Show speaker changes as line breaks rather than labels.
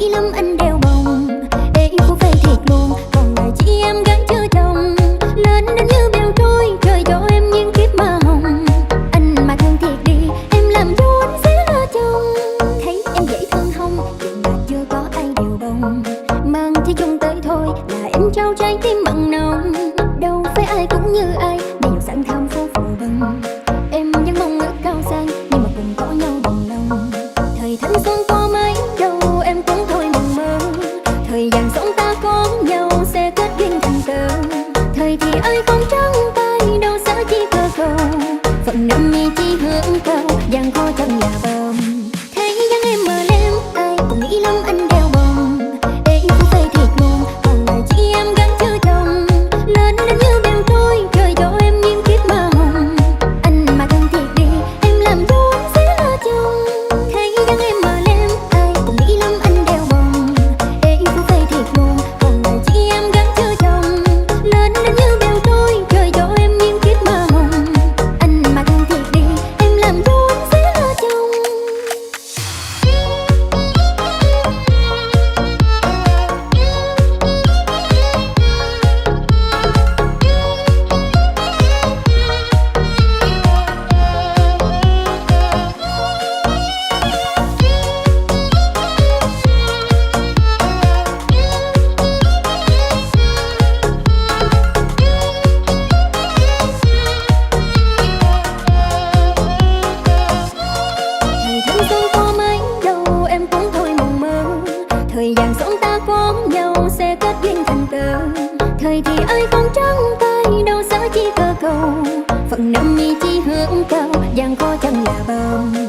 nghĩ lắm anh đeo bồng. Ê cô phải thiệt luôn, còn lại chỉ em gái chưa chồng. Lên đến như bèo trôi, trời cho em những kiếp mà hồng. Anh mà thương thiệt đi, em làm cho anh sẽ là chồng. Thấy em dễ thương không, chuyện mà chưa có ai đeo bồng. Mang thì chung tới thôi, là em trao trái tim bằng nồng. Đâu phải ai cũng như ai, để nhiều sẵn tham phố phù vân. Em vẫn mong ước cao sang, nhưng mà cùng có nhau bằng lòng. Thời thanh xuân có mấy đâu, em cũng thôi mộng mơ. Thời gian sống ta có nhau, sẽ kết duyên thành tơ. Thời thì ai không trắng tay, đâu sẽ chỉ cơ cầu. Phận năm mi chỉ hướng cao, gian khó chẳng nhà bờm. Thấy dáng em Mlem, ai cũng nghĩ lắm anh đeo bồng. Ê cô phải thiệt luôn, còn lại chỉ em gái chưa chồng. Lên đến như bèo trôi, trời cho em những kiếp mà hồng. Anh mà thương thiệt đi, em làm cho anh sẽ là chồng. Thấy dáng em Mlem, ai cũng nghĩ lắm anh đeo bồng. Ê cô phải thiệt luôn, còn lại chỉ em gái chưa chồng. Lên đến như bèo trôi, trời cho em những kiếp mà hồng. Anh mà thương thiệt đi, em làm cho anh sẽ là chồng. Thời thanh xuân có mấy đâu, em cũng thôi mộng mơ. Thời gian sống ta có nhau, sẽ kết duyên thành tơ. Thời thì ai không trắng tay, đâu sẽ chỉ cơ cầu. Phận năm mi chỉ hướng cao, gian khó chẳng là bờm.